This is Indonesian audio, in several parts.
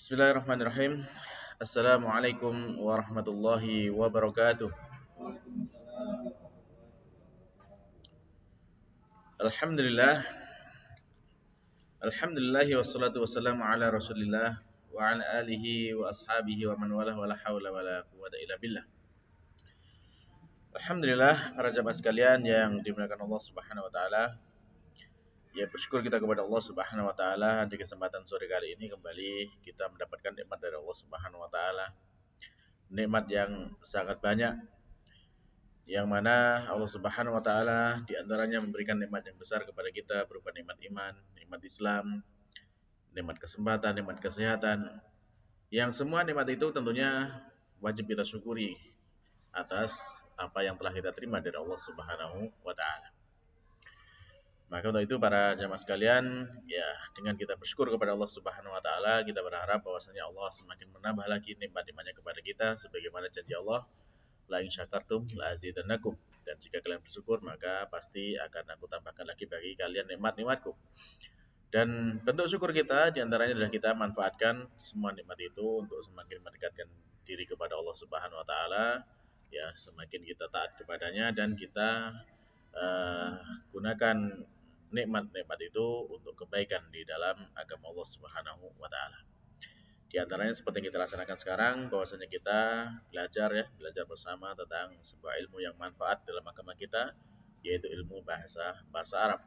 Bismillahirrahmanirrahim. Assalamualaikum warahmatullahi wabarakatuh. Alhamdulillah. Alhamdulillah wassalatu wassalamu ala Rasulillah wa ala alihi wa ashabihi wa man walah wala haula wala quwwata illa billah. Alhamdulillah para jamaah sekalian yang dimuliakan Allah Subhanahu wa taala. Ya, bersyukur kita kepada Allah Subhanahu wa taala di kesempatan sore kali ini kembali kita mendapatkan nikmat dari Allah Subhanahu wa taala. Nikmat yang sangat banyak, yang mana Allah Subhanahu wa taala di antaranya memberikan nikmat yang besar kepada kita berupa nikmat iman, nikmat Islam, nikmat kesempatan, nikmat kesehatan. Yang semua nikmat itu tentunya wajib kita syukuri atas apa yang telah kita terima dari Allah Subhanahu wa taala. Maka untuk itu para jamaah sekalian, ya dengan kita bersyukur kepada Allah Subhanahu wa taala, kita berharap bahwasanya Allah semakin menambah lagi nikmat-nikmatnya kepada kita sebagaimana janji Allah, la in syakartum la azidannakum. Dan jika kalian bersyukur maka pasti akan aku tambahkan lagi bagi kalian nikmat-nikmatku. Dan bentuk syukur kita diantaranya adalah kita manfaatkan semua nikmat itu untuk semakin mendekatkan diri kepada Allah Subhanahu wa taala, ya semakin kita taat kepadanya dan kita gunakan nikmat-nikmat itu untuk kebaikan di dalam agama Allah Subhanahu wa taala. Di antaranya seperti yang kita laksanakan sekarang, bahwasanya kita belajar bersama tentang sebuah ilmu yang manfaat dalam agama kita, yaitu ilmu bahasa Arab.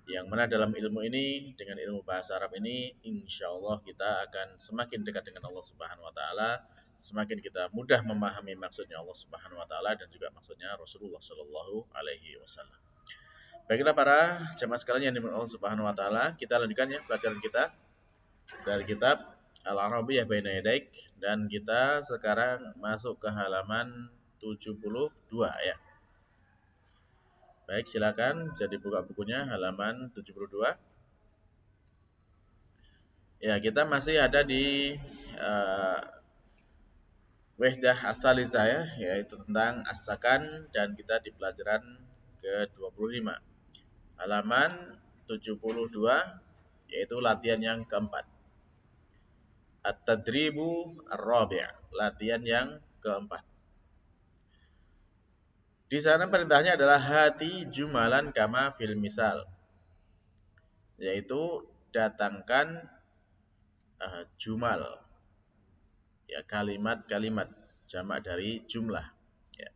Yang mana dalam ilmu ini, dengan ilmu bahasa Arab ini, insya Allah kita akan semakin dekat dengan Allah Subhanahu wa taala, semakin kita mudah memahami maksudnya Allah Subhanahu wa taala dan juga maksudnya Rasulullah Shallallahu alaihi wasallam. Baiklah para jemaah sekalian yang dimuliakan Allah Subhanahu wa taala, kita lanjutkan ya pelajaran kita dari kitab Al-Arabiyyah Baina Yadaik, dan kita sekarang masuk ke halaman 72 ya. Baik, silakan jadi buka bukunya halaman 72. Ya, kita masih ada di Wahdah As-Salisah ya, yaitu tentang as-sakan, dan kita di pelajaran ke-25. Halaman 72 yaitu latihan yang keempat. At-tadribu ar-rabi', latihan yang keempat. Di sana perintahnya adalah hati jumalan kama fil misal, yaitu datangkan jumal, ya kalimat-kalimat jamak dari jumlah. Ya.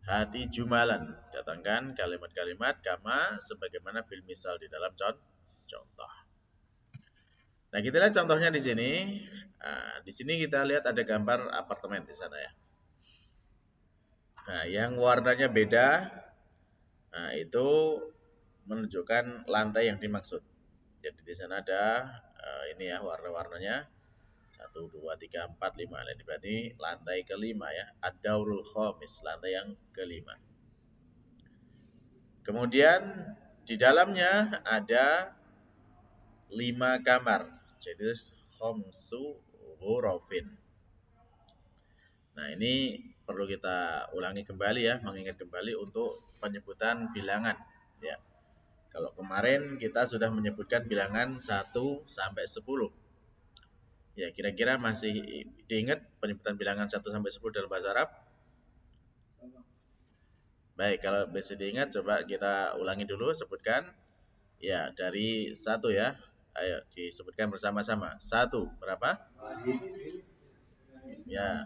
Hati jumalan, datangkan kalimat-kalimat kama sebagaimana fil misal di dalam contoh. Nah, kita lihat contohnya di sini. Di sini kita lihat ada gambar apartemen di sana ya. Nah, yang warnanya beda, itu menunjukkan lantai yang dimaksud. Jadi di sana ada ini ya warna-warnanya 1, 2, 3, 4, 5. Ini berarti lantai kelima ya. Ad-daurul khamis, lantai yang kelima. Kemudian di dalamnya ada 5 kamar. Jadi khamsu ghurafin. Nah, ini perlu kita ulangi kembali ya, mengingat kembali untuk penyebutan bilangan ya. Kalau kemarin kita sudah menyebutkan bilangan 1 sampai 10. Ya, kira-kira masih diingat penyebutan bilangan 1 sampai 10 dalam bahasa Arab? Baik, kalau masih diingat coba kita ulangi dulu, sebutkan. Ya, dari 1 ya. Ayo disebutkan bersama-sama. 1 berapa? Ya.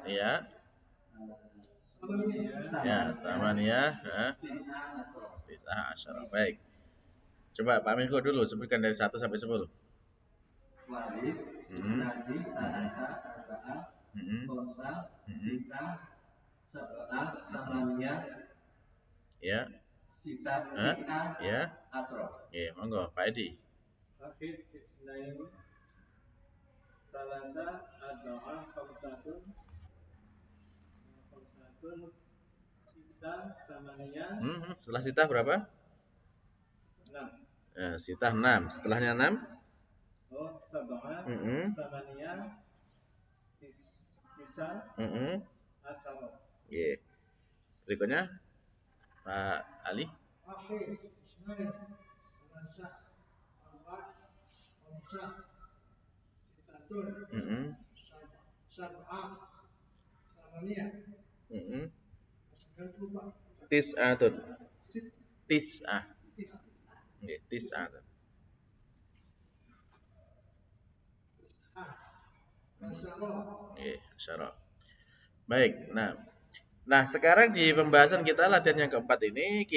Ya. Ya, tamaniyah, tis'ah asyara. Baik. Coba Pak Miko dulu sebutkan dari 1 sampai 10. Ya. Ya. Ya, monggo Pak Edi. Akhir isnaini talata arba'a khamsatun sita samaniyah. Setelah sita berapa? 6. Sita 6. Setelahnya 6? Oh, sab'ah samaniyah tisa asara. Yeah. Berikutnya Pak Ali. Mm-mm. Mm-mm. Tis'atun. Tis'ah. Nggih, tis'atun. Nggih, syara. Baik. Nah, sekarang di pembahasan kita latihan yang keempat ini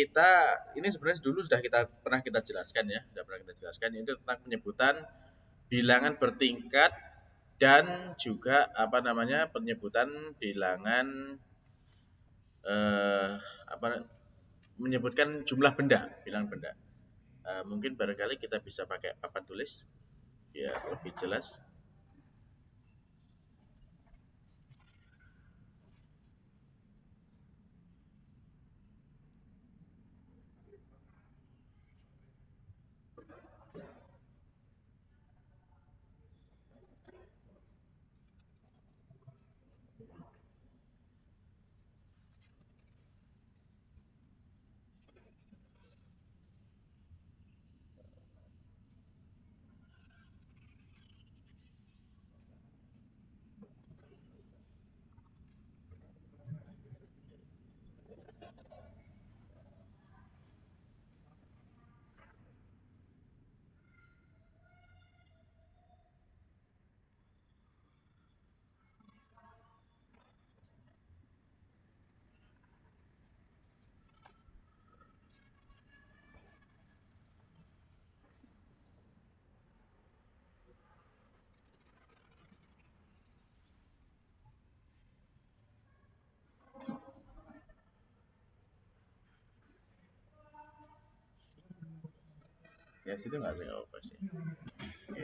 sebenarnya dulu sudah pernah kita jelaskan ya, sudah pernah kita jelaskan itu tentang penyebutan bilangan bertingkat dan juga apa namanya penyebutan bilangan eh, apa menyebutkan jumlah benda, bilangan benda. Mungkin barangkali kita bisa pakai papan tulis biar lebih jelas. Ya situ nggak sih apa sih. Oke,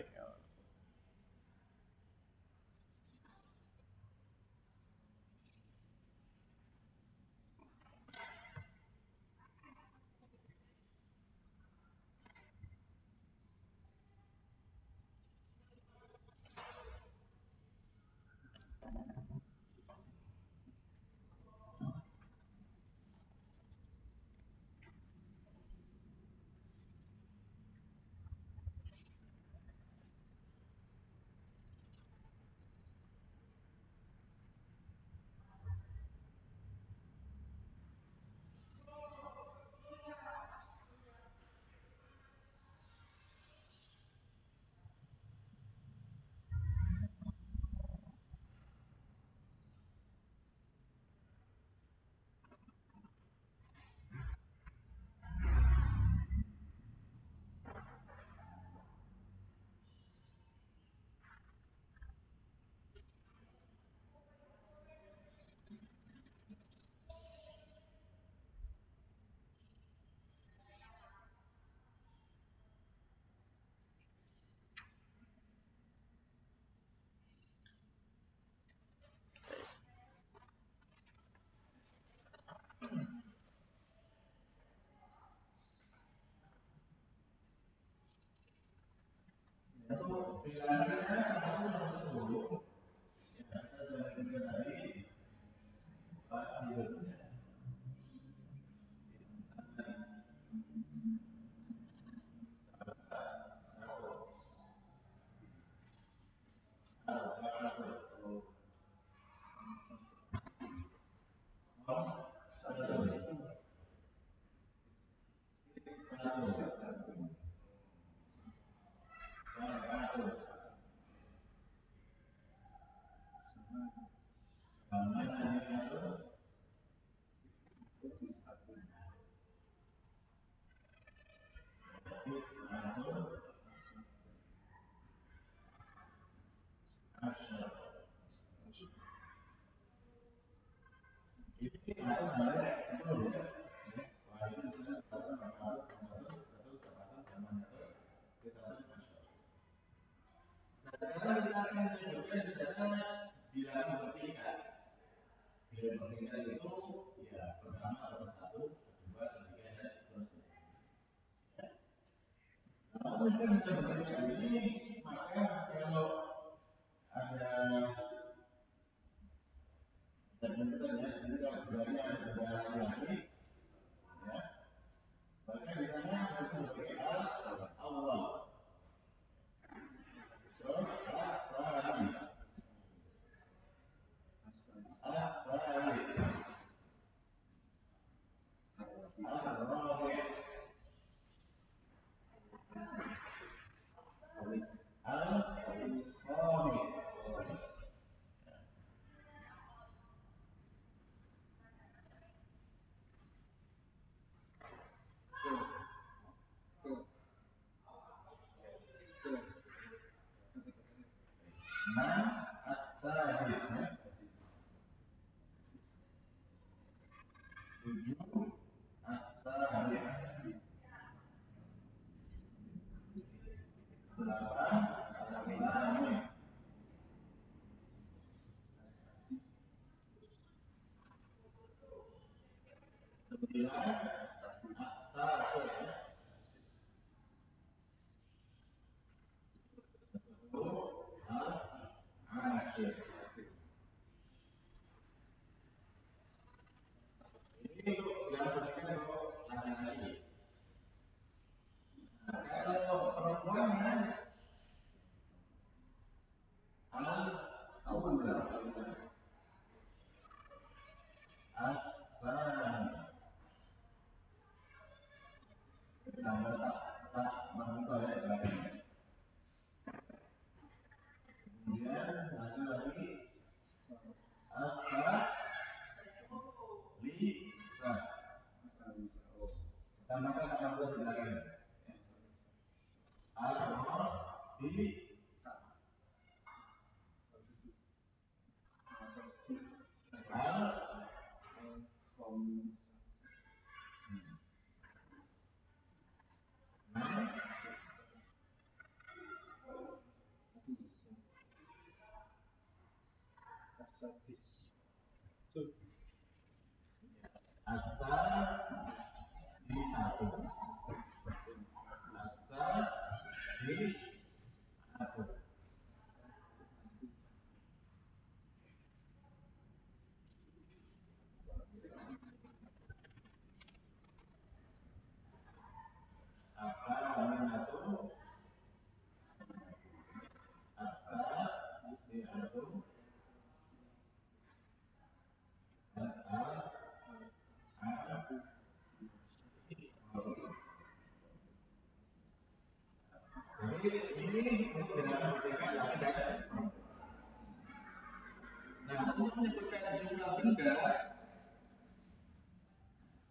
Nah, untuk menyebutkan jumlah benda,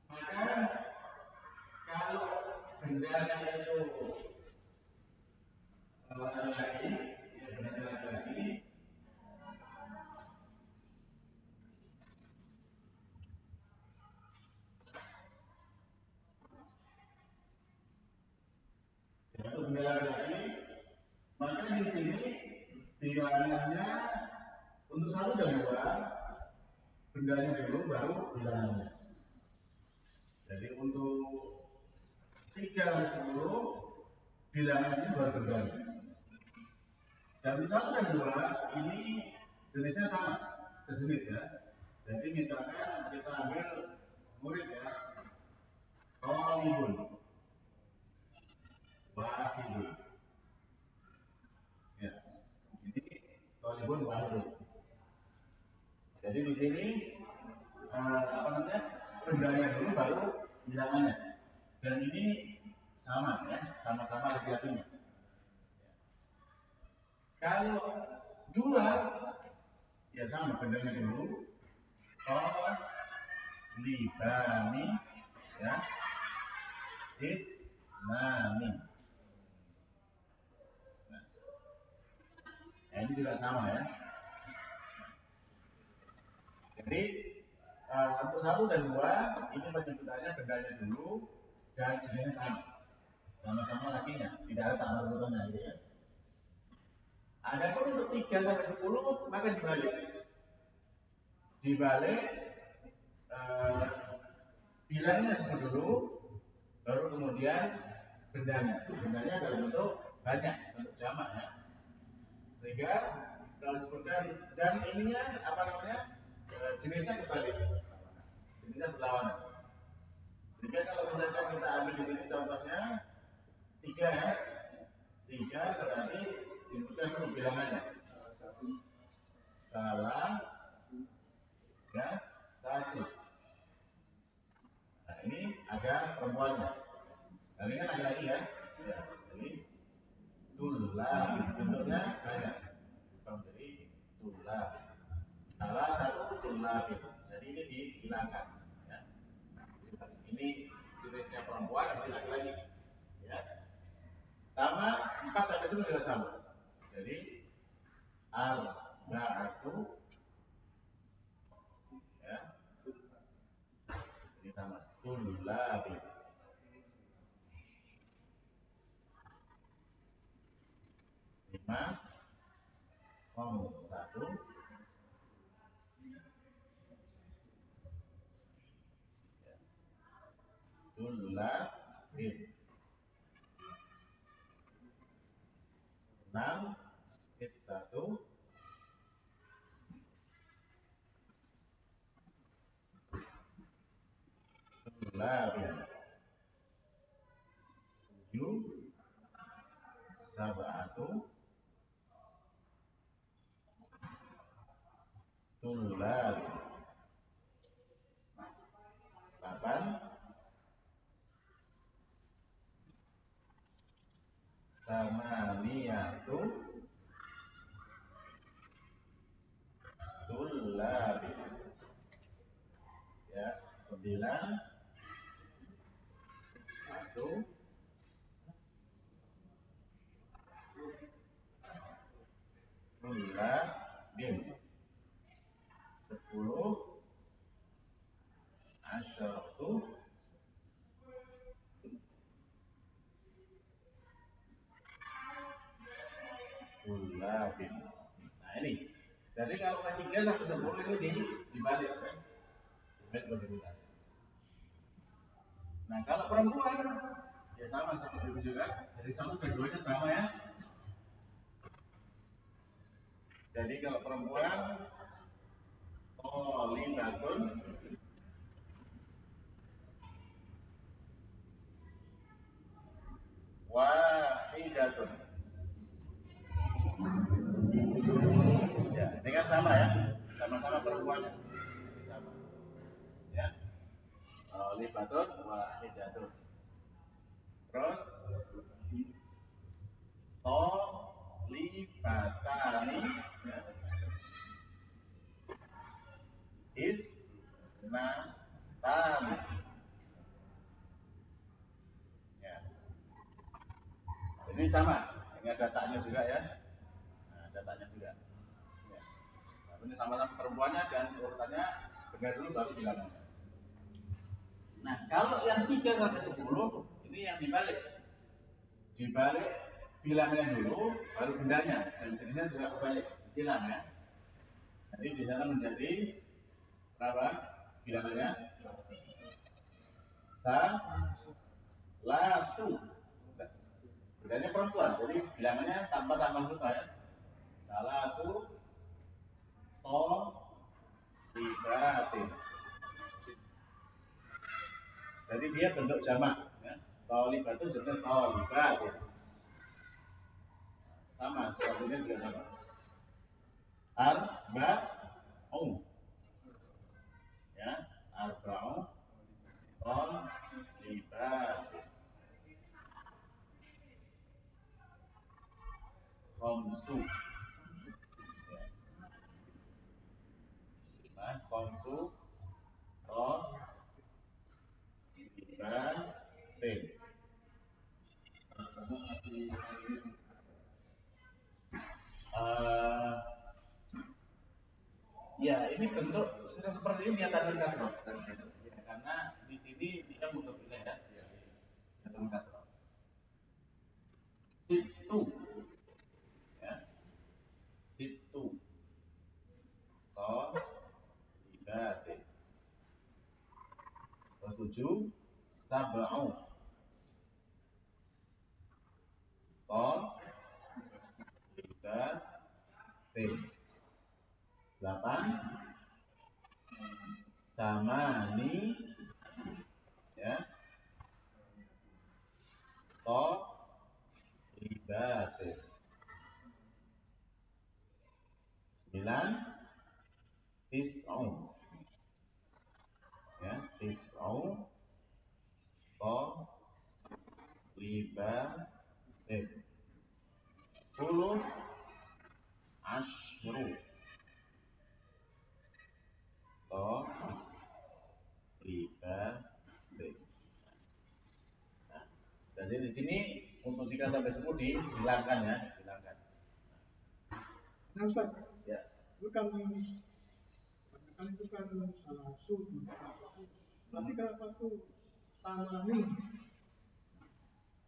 maka kalau bendanya itu laki-laki, ya bendanya laki-laki, yaitu benda laki-laki, maka di sini bilangannya untuk 1 dan 2, bendanya dulu baru bilangannya. Jadi untuk 3 dan 10, bilangannya baru bendanya. Dan 1 dan 2 ini jenisnya sama, sejenis ya. Jadi misalkan kita ambil murid ya, Tolibun, Wahidun. Ya, ini Tolibun Wahidun. Jadi di sini bendanya dulu baru bilangannya. Dan ini sama ya, sama-sama laki-lakinya. Kalau 2, ya sama bendanya dulu. Libani, ya, Isnani. Nah, ini juga sama ya. Jadi untuk 1 dan 2 ini penyebutannya bendanya dulu dan jenisnya sama-sama lakinya, tidak ada tambah urutannya gitu ya. Adapun untuk 3 sampai 10 maka dibalik bilangnya sebut dulu, baru kemudian bendanya dalam bentuk banyak, bentuk jamak ya. Sehingga kalau disebutkan dan ininya apa namanya, jenisnya kebalik, jenisnya berlawanan. Jika kalau misalkan kita ambil di sini contohnya 3 ya, 3 berarti disebutkan dulu bilangannya. Salah, ya, 1. Nah ini ada perempuannya. Nah ini kan laki-laki ya. Ya, jadi tulab bentuknya banyak. Jadi tulab. Salah 1 tulab. Jadi ini disilakan. Ya. Ini jenisnya perempuan, ini laki-laki. Ya. Sama 4 sampai 10 juga sama. Jadi arba'atu, ya. Ini sama. Tulab. 5 1 tulabin 6 1 tulabin 7 sab'atu tulabin 8 samaniyatu tulabin, ya. 9 1 tulabin 10 asyaratu tulabin. Nah ini, jadi kalau ketiga sampai 10 ini dibalik kan? Dibalik. Nah kalau perempuan ya sama seperti itu juga. Jadi sama keduanya sama ya. Jadi kalau perempuan tolibatun wahidatun. Ya, ini kan sama ya. Sama-sama perempuannya. Ini sama. Ya. Tolibatun wahidatun. Terus tolibatani, ya. Isnatani. Ya. Ini sama, ini ada taknya juga ya. Nah, ada taknya juga. Ya. Nah, ini sama-sama perempuannya dan urutannya benar dulu baru bilangannya. Nah, kalau yang 3 sampai 10 ini yang dibalik. Dibalik bilangnya dulu baru bendanya dan jenisnya juga kebalik, disilang ya. Jadi di sana menjadi berapa bilangannya? Lasu. Bedanya perempuan, jadi bilangannya tanpa tambah huruf ya. Salasu to libatin. Jadi dia bentuk jamak ya. Tolibatun jadi tolibatin. Sama, sepertinya juga sama. Arba'u, ya, arba'u tolibatin. Khamsu, ya. Khamsu tolibatin. Ya, ini bentuk sudah seperti ini dia tanda kasroh. Ya, karena di sini dia mudhof ilaih ya. Tanda kasroh. Situ, ya. Situ. Tolibatin. 7 sab'u tolibatin. 8 samani ya thalibatin 9 tis'un ya tis'un thalibatin 10 asyru thalibatin. Nah, jadi di sini untuk 3 sampai 10 dihilangkan ya, dihilangkan. Nah, Ustaz, Ya. itu kan salah suku. Tapi kenapa tuh sama nih?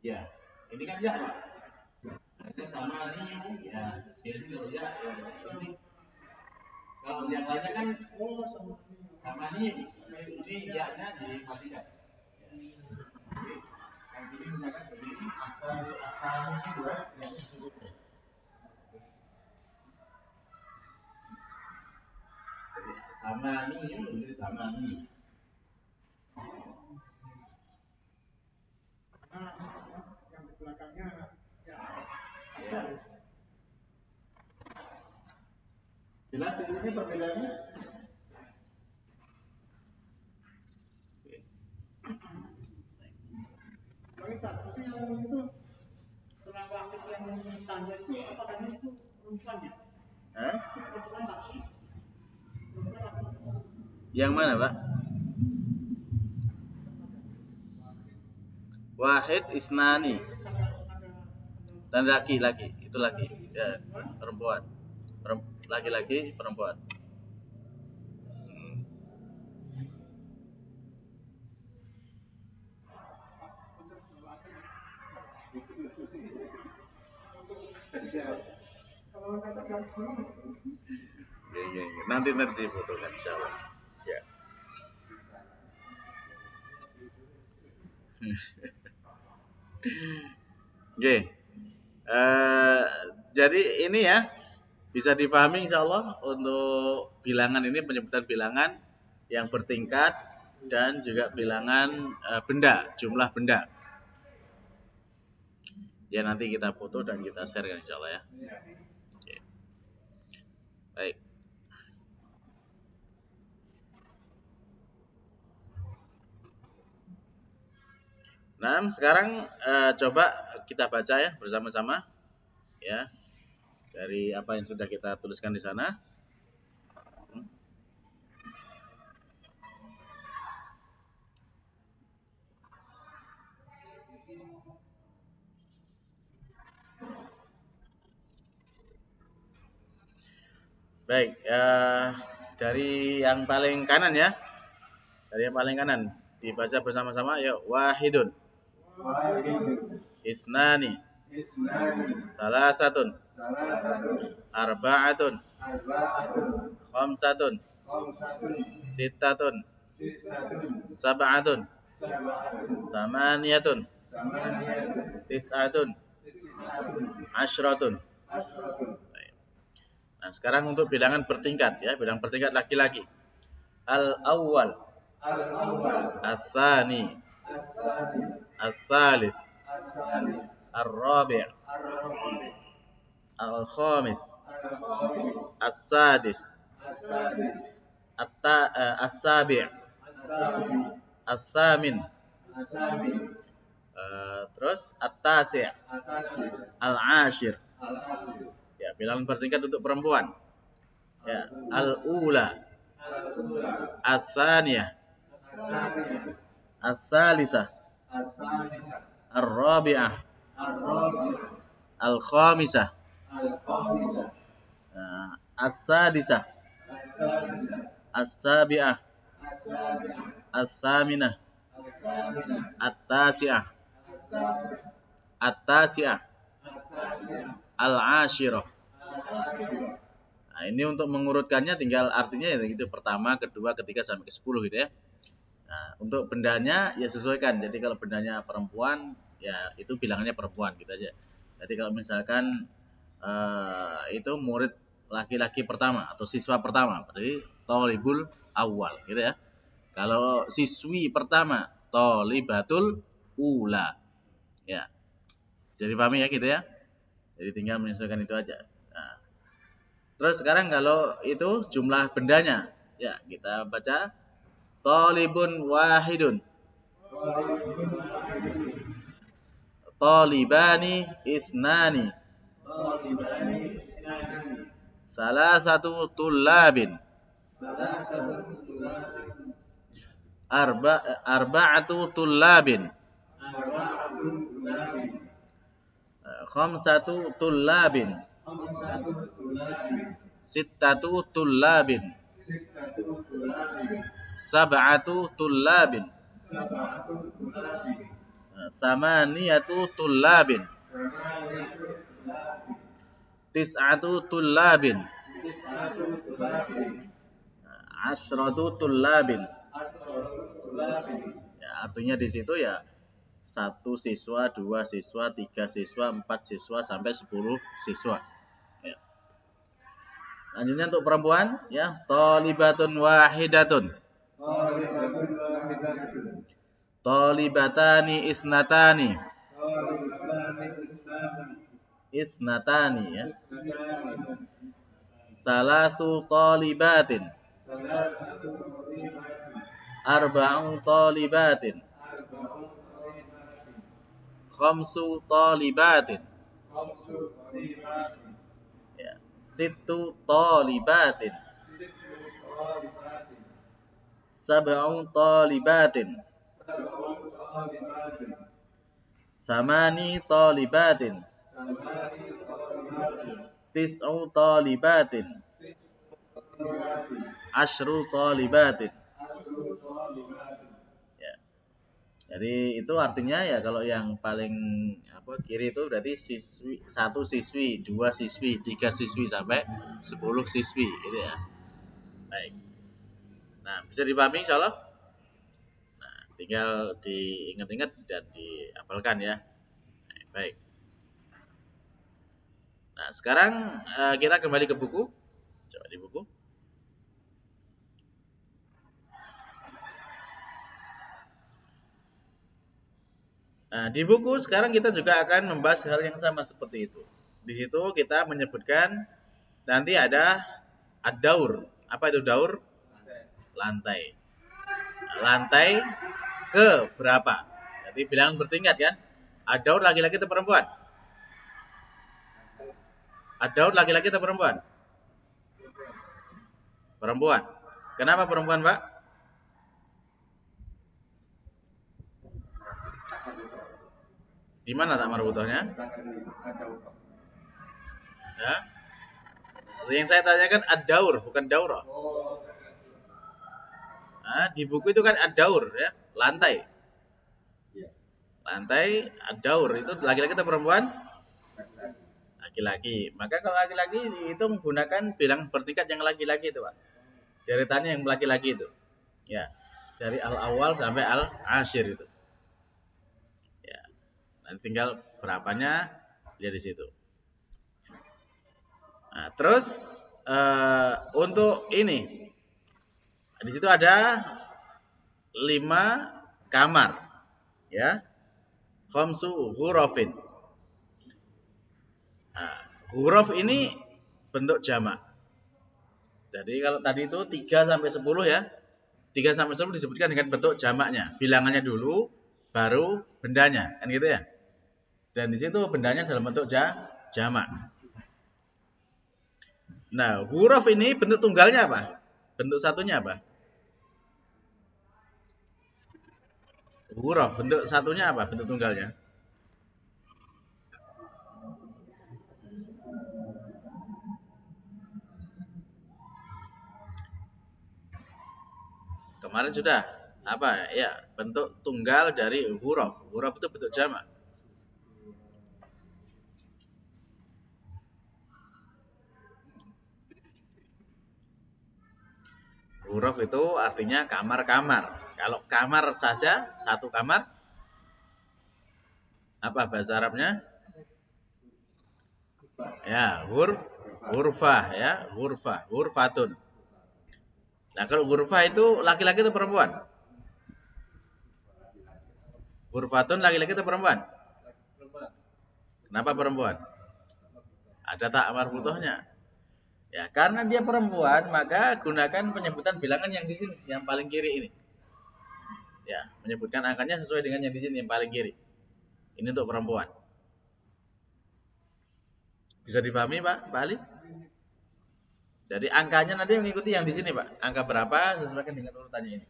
Ya, ini kan ya Pak. Ada sama nih ya. Jadi kalau ya ini kalau yang lainnya kan sama nih. Ini ya-nya dimatikan. Jadi yang ini misalkan begini asal ini dua yang disebut. Jadi sama nih ini sama nih. Yang di belakangnya ya. Jelas ini perbedaannya? Tapi yang itu setelah waktu yang tanya itu apakah itu perempuan ya? Hah? Perempuan laki. Yang mana Pak? Wahid isnani. Dan laki-laki, itu laki. Ya, perempuan. Laki-laki, perempuan. Ya. Nanti fotokan insyaallah. Ya. Oke. Jadi ini ya bisa dipahami insyaallah untuk bilangan ini, penyebutan bilangan yang bertingkat dan juga bilangan benda, jumlah benda. Ya nanti kita foto dan kita share kan insyaallah ya. Oke. Baik. Nah, sekarang coba kita baca ya bersama-sama ya dari apa yang sudah kita tuliskan di sana. Baik, dari yang paling kanan ya. Dari yang paling kanan dibaca bersama-sama yuk. Wahidun. Isnani. Salasatun. Arba'atun. Khamsatun. Sittatun. Sab'atun. Samaniyatun. Tis'atun. Asyratun. Nah, sekarang untuk bilangan bertingkat ya, bilangan bertingkat laki-laki. Al-awwal. As-tsani. As-tsalis. Ar-rabi'. Al-khamis. As-sadis. As-sabi'. As-tsamin. Terus at-tasi'. Al-ashir. Ya, bilangan bertingkat untuk perempuan. Ya, al-ula. As-saniyah. As-salisah. Ar-rabi'ah. Al-khamisah. As-sadisah. As-sabi'ah. As-saminah. At-tasi'ah. At-tasi'ah. Al-ashirah. Nah, ini untuk mengurutkannya tinggal artinya ya gitu, pertama, kedua, ketiga sampai ke 10 gitu ya. Nah, untuk bendanya ya sesuaikan. Jadi kalau bendanya perempuan ya itu bilangannya perempuan gitu aja. Jadi kalau misalkan itu murid laki-laki pertama atau siswa pertama, berarti thalibul awal gitu ya. Kalau siswi pertama, thalibatul ula. Ya. Jadi pahami ya gitu ya. Jadi tinggal menyesuaikan itu aja. Nah, terus sekarang kalau itu jumlah bendanya, ya kita baca talibun wahidun, talibani isnani, salasatu tullabin, arba'atu tullabin, khamsatu tullabin, sittatu tullabin, sab'atu tullabin, samaniyatu tullabin, tis'atu tullabin, asyratu tullabin. Ya, artinya di situ ya 1 siswa, 2 siswa, 3 siswa, 4 siswa sampai 10 siswa. Ya. Lanjutnya untuk perempuan ya, thalibatun wahidatun. Thalibatani isnatani. Isnatani ya. Salasu thalibatin. Arba'u thalibatin. Khamsu thalibatin. Ya. Sittu thalibatin. Sab'u thalibatin. Samani thalibatin. Tis'u thalibatin. Asyru thalibatin. Ya. Jadi itu artinya ya kalau yang paling kiri itu berarti siswi, 1 siswi, 2 siswi, 3 siswi sampai 10 siswi gitu ya. Baik. Nah, bisa dipahami insyaallah? Nah, tinggal diingat-ingat dan dihafalkan ya. Baik. Nah, sekarang kita kembali ke buku. Coba di buku. Nah, di buku sekarang kita juga akan membahas hal yang sama seperti itu. Di situ kita menyebutkan nanti ada ad-daur. Apa itu daur? Lantai. Nah, lantai ke berapa? Jadi bilangan bertingkat kan? Ad-daur laki-laki atau perempuan? Ad-daur laki-laki atau perempuan? Perempuan. Kenapa perempuan, Pak? Di mana tak marbutohnya? Ya. Yang saya tanyakan ad-daur, bukan daurah. Nah, di buku itu kan ad-daur ya, lantai. Lantai ad-daur itu laki-laki atau perempuan? Laki-laki. Maka kalau laki-laki itu menggunakan bilang bertingkat yang laki-laki itu, Pak. Deretannya yang laki-laki itu. Ya. Dari al-awal sampai al-asyir itu. Ya. Nanti tinggal berapanya lihat di situ. Nah, terus untuk ini di situ ada 5 kamar, ya, khamsu ghurafin. Nah, ghuraf ini bentuk jamak. Jadi kalau tadi itu 3 sampai 10 ya, 3 sampai 10 disebutkan dengan bentuk jamaknya, bilangannya dulu, baru bendanya, kan gitu ya. Dan di situ bendanya dalam bentuk jamak. Nah, huruf ini bentuk tunggalnya apa? Bentuk satunya apa? Huruf bentuk satunya apa? Bentuk tunggalnya? Kemarin sudah apa? Ya, bentuk tunggal dari huruf. Huruf itu bentuk jamak. Huruf itu artinya kamar-kamar. Kalau kamar saja, satu kamar, apa bahasa Arabnya? Ya, hurfah ya, hurfatun. Nah, kalau ghurfah itu laki-laki atau perempuan? Ghurfatun laki-laki atau perempuan? Kenapa perempuan? Ada tak marbutohnya? Ya, karena dia perempuan, maka gunakan penyebutan bilangan yang di sini, yang paling kiri ini. Ya, menyebutkan angkanya sesuai dengan yang di sini, yang paling kiri. Ini untuk perempuan. Bisa dipahami, Pak Ali? Jadi angkanya nanti mengikuti yang di sini, Pak. Angka berapa sesuaikan dengan urutannya ini.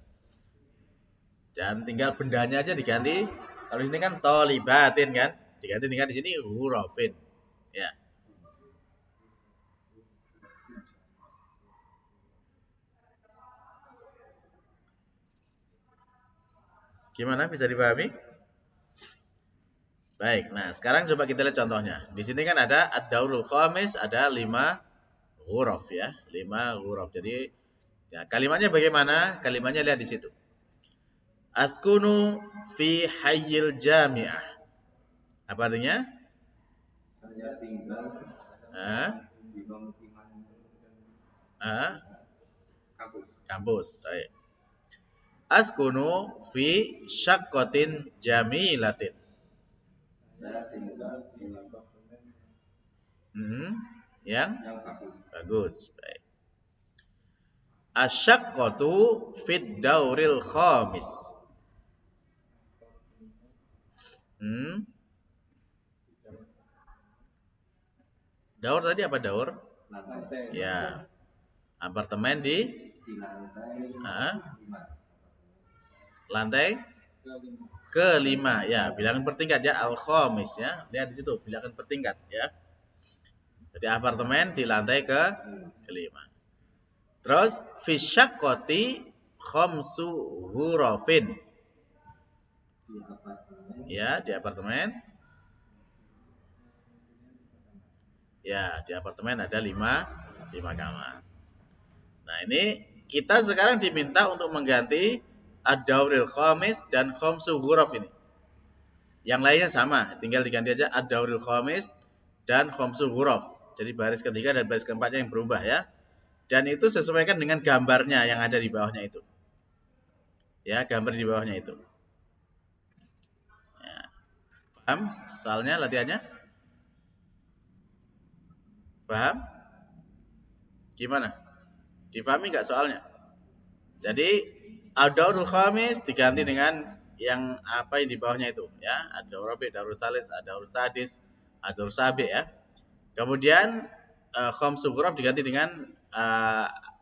Dan tinggal bendanya aja diganti. Kalau di sini kan tolibatin kan, diganti dengan di sini hurufin. Ya. Gimana, bisa dipahami? Baik. Nah, sekarang coba kita lihat contohnya. Di sini kan ada ad-daurul khamis, ada 5 huruf ya, 5 huruf. Jadi ya, kalimatnya bagaimana? Kalimatnya lihat di situ. Askunu fi hayyil jami'ah. Apa artinya? Saya tinggal di pemukiman kampus. Kampus. Baik. Askunu fi syakkotin jamilatin. Saya tinggal di apartemen Yang bagus. Bagus. Baik. Asyaqqatu fid dauril khamis. Daur tadi apa daur? Lantai. Ya. Apartemen di lantai kelima. Ya, bilangan bertingkat ya, al-khamis ya. Lihat di situ, bilangan bertingkat ya. Jadi apartemen di lantai kelima. Terus fi syaqqati khamsu ghurafin. Ya, di apartemen. Ya, di apartemen ada 5 kamar. Nah, ini kita sekarang diminta untuk mengganti ad-dauril khamis dan khamsu ghuraf ini. Yang lainnya sama, tinggal diganti aja ad-dauril khamis dan khamsu ghuraf. Jadi baris ketiga dan baris keempatnya yang berubah ya. Dan itu sesuaikan dengan gambarnya yang ada di bawahnya itu. Ya, gambar di bawahnya itu. Ya. Paham soalnya latihannya? Paham? Gimana? Difahami nggak soalnya? Jadi ad-daurul khamis diganti dengan yang apa yang di bawahnya itu ya. Ad-daur rabi, daur salis, ad-daur sadis, ad-daur sabi ya. Kemudian khamsu ghuraf diganti dengan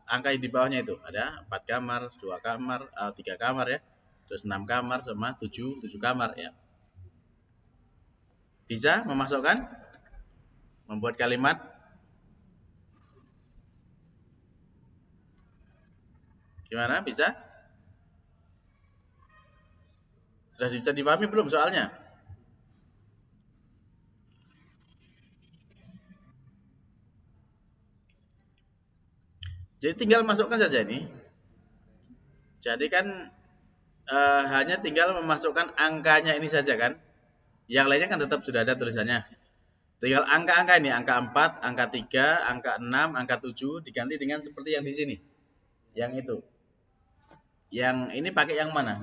angka yang di bawahnya itu. Ada 4 kamar, 2 kamar, 3 kamar ya. Terus 6 kamar sama 7 kamar ya. Bisa memasukkan? Membuat kalimat? Gimana? Bisa? Sudah bisa dipahami belum soalnya? Jadi tinggal masukkan saja ini. Jadi kan hanya tinggal memasukkan angkanya ini saja kan. Yang lainnya kan tetap sudah ada tulisannya. Tinggal angka-angka ini, angka 4, angka 3, angka 6, angka 7 diganti dengan seperti yang di sini. Yang itu. Yang ini pakai yang mana?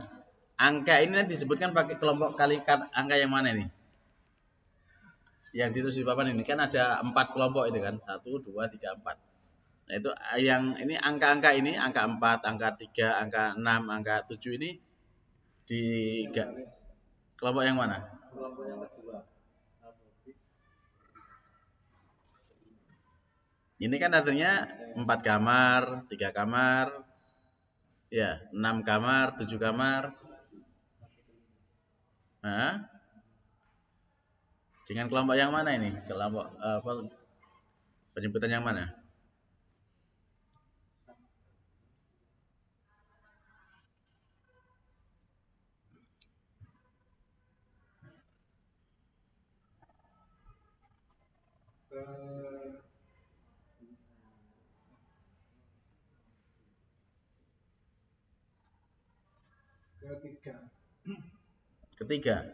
Angka ini nanti disebutkan pakai kelompok kalikan angka yang mana ini? Yang ditulis di papan ini kan ada 4 kelompok itu kan. 1, 2, 3, 4. Nah itu yang ini angka-angka ini, angka 4, angka 3, angka 6, angka 7 ini di kelompok yang mana? Kelompok yang kedua. Ini kan artinya 4 kamar, 3 kamar, ya 6 kamar, 7 kamar. Nah, dengan kelompok yang mana ini? Kelompok apa? Penyebutan yang mana? Ketiga.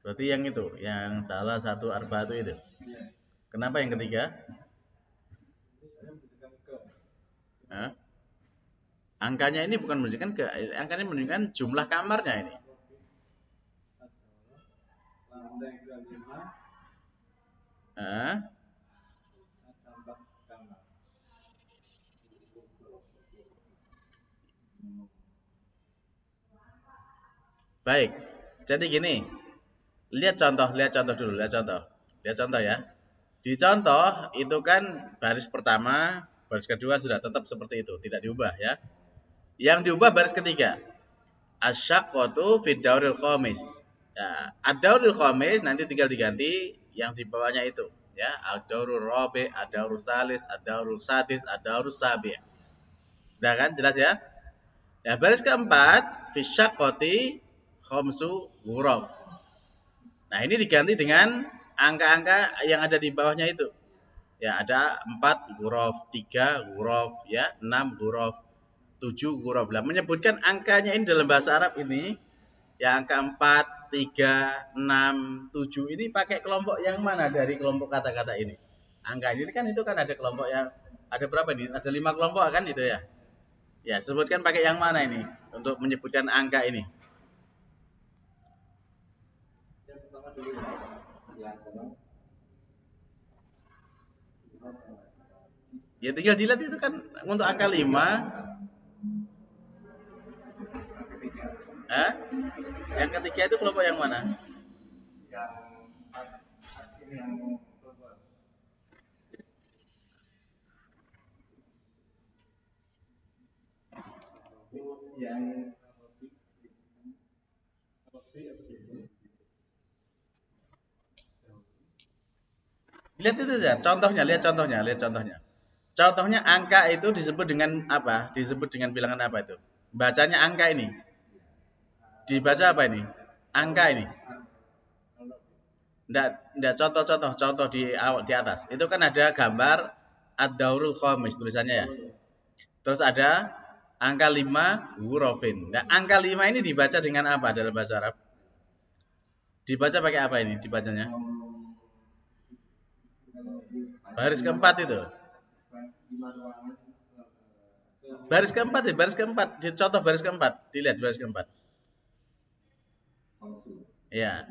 Berarti yang itu, yang salah satu arba'atu itu. Kenapa yang ketiga? Hah? Angkanya ini bukan menunjukkan angkanya menunjukkan jumlah kamarnya ini. Lantai ke-5 Eh? ada 4 kamar. Baik. Jadi gini. Lihat contoh dulu, lihat contoh ya. Di contoh itu kan baris pertama, baris kedua sudah tetap seperti itu, tidak diubah ya. Yang diubah baris ketiga. Asyaqqatu fid dauril khamis. Ya, ad-dauril khamis nanti tinggal diganti yang di bawahnya itu, ya. Ad-daurul rabi', ad-daurul salis, ad-daurul sadis, ad-daurul sabi'. Sudah kan? Jelas ya? Ya, baris keempat fi syaqqati khamsu ghuraf. Nah, ini diganti dengan angka-angka yang ada di bawahnya itu. Ya, ada 4 ghuraf, 3 ghuraf, ya, 6 ghuraf, 7 ghuraf. Lah, menyebutkan angkanya ini dalam bahasa Arab ini, ya angka 4, 3, 6, 7 ini pakai kelompok yang mana dari kelompok kata-kata ini? Angka ini kan itu kan ada kelompok yang ada berapa nih? Ada 5 kelompok kan itu ya? Ya, sebutkan pakai yang mana ini untuk menyebutkan angka ini? Yang pertama dulu ya. Ya tinggal dilihat itu kan untuk angka 5. Hah? Yang ketiga itu kelompok yang mana? Yang 4 ini yang keluar. Yang Lihat itu saja, contohnya, lihat contohnya. Contohnya angka itu disebut dengan apa? Disebut dengan bilangan apa itu? Bacanya angka ini. Dibaca apa ini? Angka ini. Enggak contoh di atas. Itu kan ada gambar ad-daurul khamis tulisannya ya. Terus ada angka 5 hurufin. Nah, angka 5 ini dibaca dengan apa dalam bahasa Arab? Dibaca pakai apa ini dibacanya? Baris keempat itu. Baris keempat ya, baris keempat. Contoh baris keempat. Dilihat baris keempat. Ya.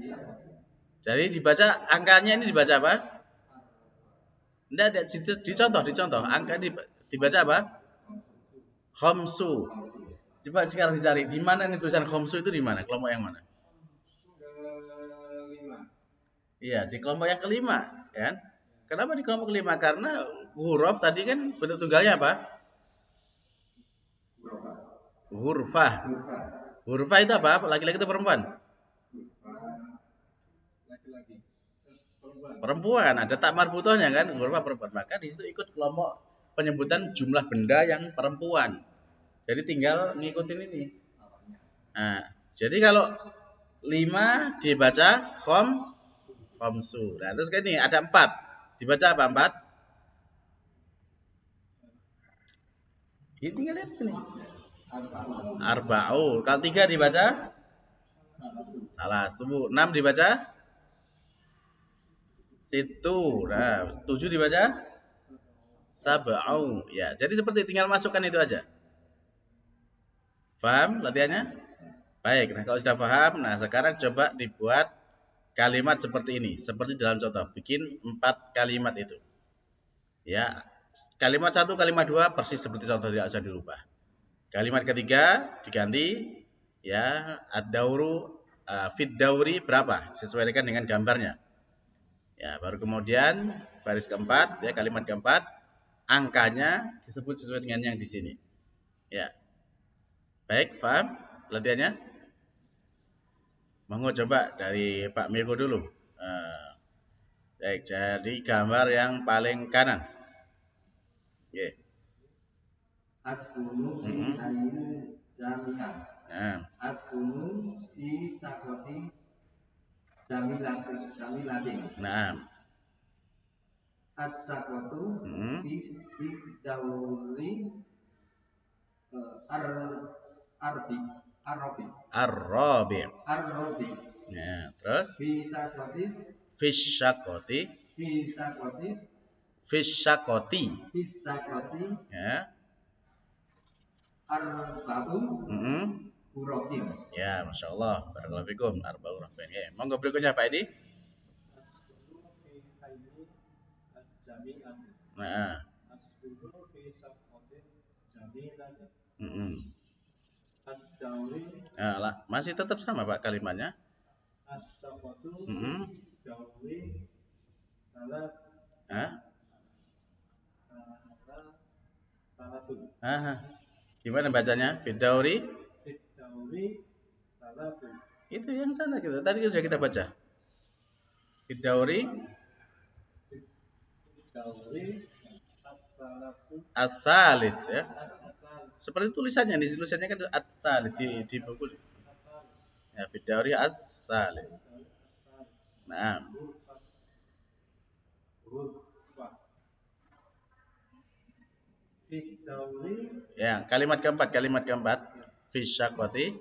Jadi dibaca angkanya ini dibaca apa? Enggak ada dicontoh. Angka dibaca apa? Khamsu. Coba sekarang dicari di mana ini tulisan khamsu itu di mana? Kelompok yang mana? Iya, di kelompok yang kelima, kan? Kenapa di kelompok kelima? Karena huruf tadi kan bentuk tunggalnya apa? Hurufah. Hurufah itu apa? Laki-laki atau perempuan? Perempuan. Ada tak marbutohnya kan? Hurufah perempuan. Maka di situ ikut kelompok penyebutan jumlah benda yang perempuan. Jadi tinggal ngikutin ini. Nah, jadi kalau 5 dibaca khamsu. Nah, terus kayak ini ada 4. Dibaca apa 4? Ini lihat sini. Arba'u. Kalau 3 dibaca? Salah. 6 dibaca? Situ. Nah, 7 dibaca? Sab'u. Ya, jadi seperti tinggal masukkan itu aja. Paham latihannya? Baik. Nah, kalau sudah paham, nah sekarang coba dibuat kalimat seperti ini, seperti dalam contoh. Bikin 4 kalimat itu. Ya, kalimat 1, kalimat 2 persis seperti contoh, tidak usah dirubah. Kalimat ketiga diganti, ya, ad-dauru fid dauri berapa? Sesuaikan dengan gambarnya. Ya, baru kemudian baris keempat, ya, kalimat keempat, angkanya disebut sesuai dengan yang di sini. Ya. Baik, paham latihannya? Monggo coba dari Pak Mirko dulu. Baik, jadi gambar yang paling kanan. Yeah. Askunu fi ayin jami'ah. Nah, Askunu fi sakoti jamilatin. nah, As-sakotu fi dauri arbi. ar-rabi'. Nah, terus Fi sakotis fisyakoti, fi sakoti ya. arba'u hurufin. Ya, masya Allah. Barakallahu fikum. Arba'u hurufin. Ya, monggo berikutnya Pak Edi. Askunu fi hayni jami'an. Nah, Askunu fi saqatin jami'an. Ad-dawri. Nah, masih tetap sama Pak kalimatnya. As-saqatu. Dawri. Salas. Salasun. Gimana bacanya? Fidauri. Fidauri. Salasun. Itu yang sana gitu. Tadi sudah kita baca. Fidauri. Fidauri. As-salasun. As-salis ya. Seperti tulisannya di tulisannya kan as-salis di buku. Ya, Fidauri as-salis. Nah. Ya, kalimat keempat. Fisyaqati.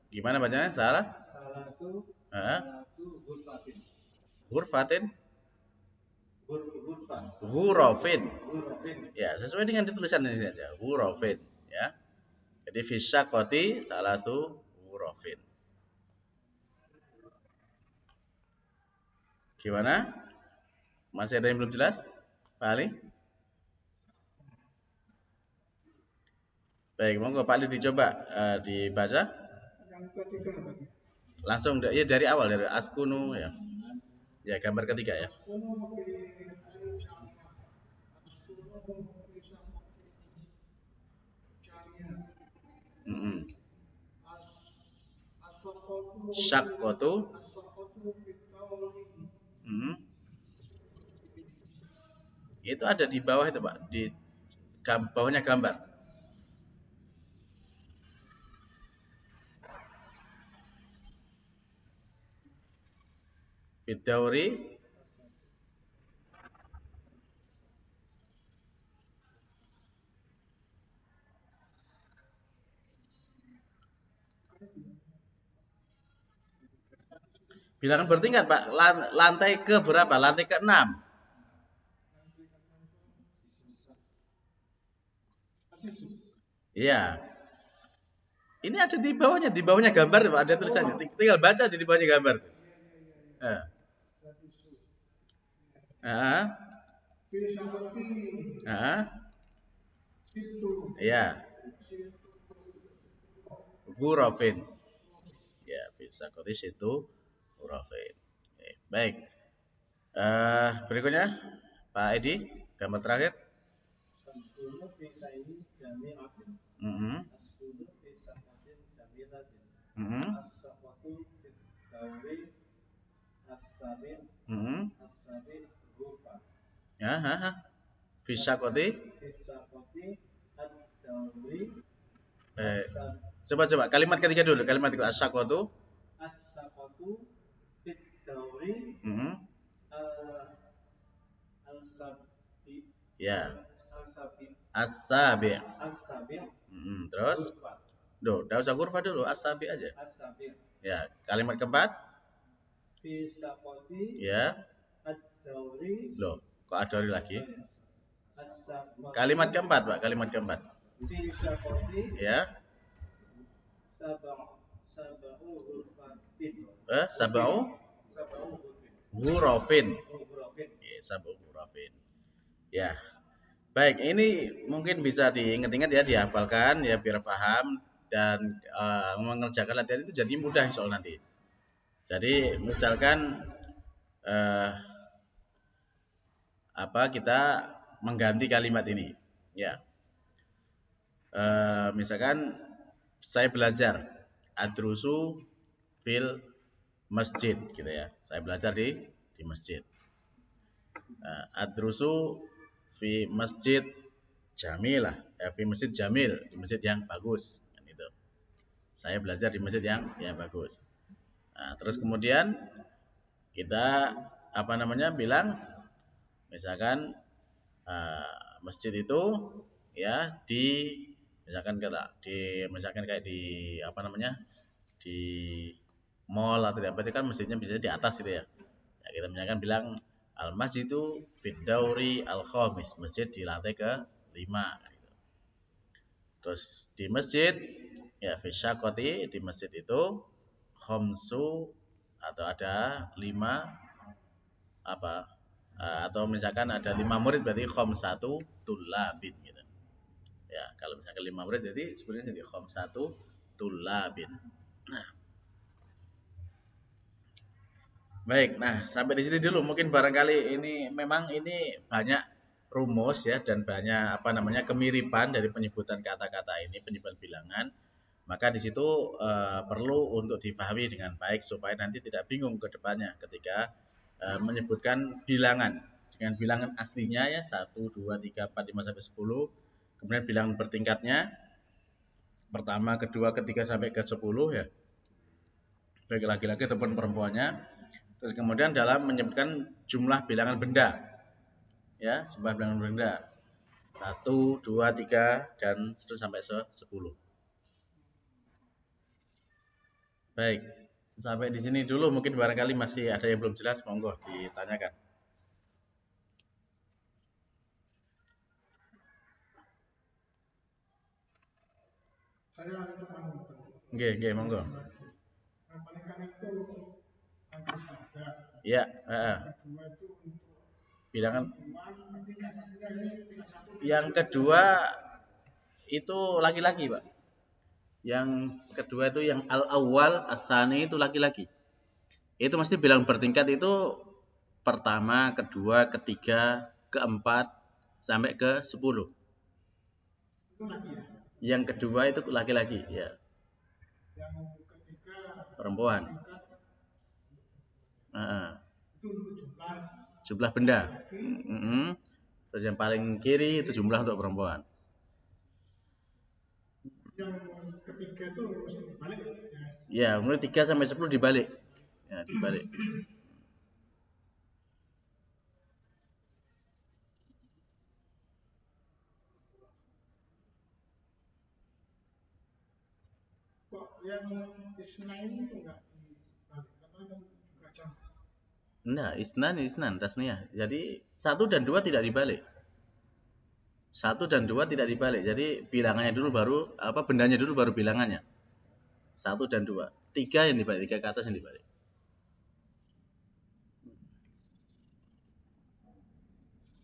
Gimana bacanya? Salah? Hurfatin. Hurufin. Ya, sesuai dengan ditulisan ini saja. Hurufin, ya. Jadi fisyaqati salasu hurufin. Gimana? Masih ada yang belum jelas? Pak Ali? Baik, monggo Pak Ali dicoba dibaca. Langsung ya dari awal, dari askunu ya. Ya, gambar ketiga ya. Syaqqatu. Itu ada di bawah itu Pak, di bawahnya gambar. Fidauri. Bilangan bertingkat Pak, lantai ke berapa? Lantai ke-6. Iya. Ini ada di bawahnya gambar Pak, ada tulisannya. Tinggal baca aja di bawahnya gambar. Iya. Hurufin. Ya, bisa kotis itu hurufin. Baik. Berikutnya Pak Edi, gambar terakhir. Askunu fi hayni jami'atin. Askunu fi saqatin jami'atin. As-saqatu fi dawri. As-sabi. As-sabi hurufan. Fisyaqati. Ad-dawri. Coba kalimat ketiga dulu. Kalimat ketiga as-saqatu. As-saqatu fi dawri. Al-sabi. Ya. As-sabi. Terus? Enggak usah kurva dulu, as-sabi aja. As-sabi. Ya, kalimat keempat? Fi saqati. Ya. Ad-dawri. Loh, kok ad-dawri lagi? Kalimat keempat, Pak, kalimat keempat. Fi saqati. Ya. Sab'u hurufin. Sab'u hurufin. Ya, sab'u hurufin. Ya. Baik, ini mungkin bisa diingat-ingat ya, dihafalkan ya biar paham dan mengerjakan latihan itu jadi mudah insya Allah nanti. Jadi misalkan kita mengganti kalimat ini, ya. Misalkan saya belajar adrusu fil masjid, gitu ya. Saya belajar di masjid. Adrusu fi masjid jamilah, fi masjid jamil, di masjid yang bagus, kan itu. Saya belajar di masjid yang bagus. Nah, terus kemudian kita bilang, misalkan masjid itu ya misalkan kayak di mall atau apa itu kan mestinya bisa di atas gitu ya. Ya kita misalkan bilang al-masjidu fid dauri al-khamis, masjid di lantai ke-5 gitu. Terus di masjid ya fi syaqati, di masjid itu khamsu atau ada 5 apa atau misalkan ada 5 murid berarti khamsatu tullabin gitu. Ya, kalau misalkan 5 murid jadi sebenarnya jadi khamsatu tullabin. Nah, baik, nah sampai di sini dulu. Mungkin barangkali ini memang ini banyak rumus ya dan banyak apa namanya kemiripan dari penyebutan kata-kata ini, penyebutan bilangan. Maka di situ perlu untuk dipahami dengan baik supaya nanti tidak bingung ke depannya ketika menyebutkan bilangan dengan bilangan aslinya ya 1, 2, 3, 4, 5 sampai 10. Kemudian bilangan bertingkatnya pertama, kedua, ketiga sampai ke 10 ya. Baik laki-laki ataupun perempuannya. Terus kemudian dalam menyebutkan jumlah bilangan benda, ya, jumlah bilangan benda 1, 2, 3 dan seterusnya sampai 10. Baik, sampai di sini dulu. Mungkin barangkali masih ada yang belum jelas, monggo ditanyakan. Saya untuk Nggih, monggo. paling kan itu angka standar. Ya, Kedua itu untuk bilangan nanti katanya ini tidak satu. yang kedua itu laki-laki, Pak. Yang kedua itu yang al-awwal, as-tsani itu laki-laki. Itu mesti bilang bertingkat itu pertama, kedua, ketiga, keempat sampai ke 10. Itu laki ya. Yang kedua itu laki-laki, ya. Yang ketiga Perempuan. itu untuk Jumlah benda. Terus yang paling kiri itu jumlah untuk perempuan. Yang ketiga itu mesti dibalik. Ya, mulai 3 sampai 10 dibalik. Ya, dibalik. Kok yang isnain itu enggak dibalik? Karena kan juga jam. Nah, isnan tasniyah. Jadi 1 dan 2 tidak dibalik. 1 dan 2 tidak dibalik. Jadi bilangannya dulu baru bendanya dulu baru bilangannya. 1 dan 2. 3 yang dibalik, 3 ke atas yang dibalik.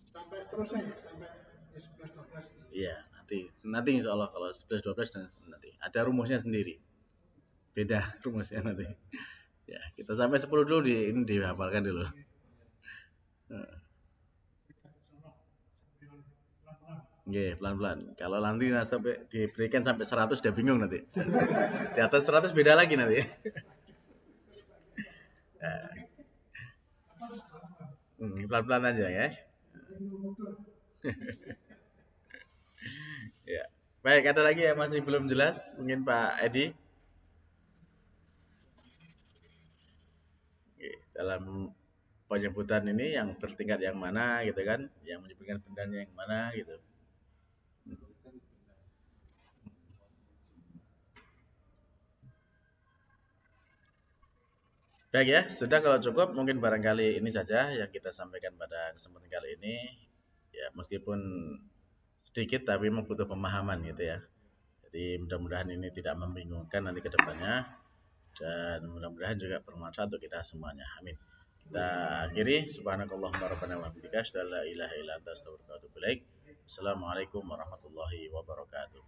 Sampai seterusnya ya, sampai 11 12. Iya, nanti insya Allah kalau 11 12 dan nanti ada rumusnya sendiri. Beda rumusnya nanti. Ya, kita sampai 10 dulu ini dihafalkan dulu. Oke, pelan-pelan. Kalau nanti sampai diberikan sampai 100 udah bingung nanti. Di atas 100 beda lagi nanti. Pelan-pelan aja ya. Ya. Baik, ada lagi yang masih belum jelas? Mungkin Pak Edi? Oke, dalam penyebutan ini yang bertingkat yang mana gitu kan? Yang menyebutkan bendanya yang mana gitu. Baik ya, sudah kalau cukup mungkin barangkali ini saja yang kita sampaikan pada kesempatan kali ini. Ya, meskipun sedikit tapi memang butuh pemahaman gitu ya. Jadi mudah-mudahan ini tidak membingungkan nanti ke depannya dan mudah-mudahan juga bermanfaat untuk kita semuanya. Amin. Kita akhiri subhanakallahumma rabbana wa bihamdika asyhadu an la ilaha illa anta astaghfiruka wa atubu ilaik. Assalamualaikum warahmatullahi wabarakatuh.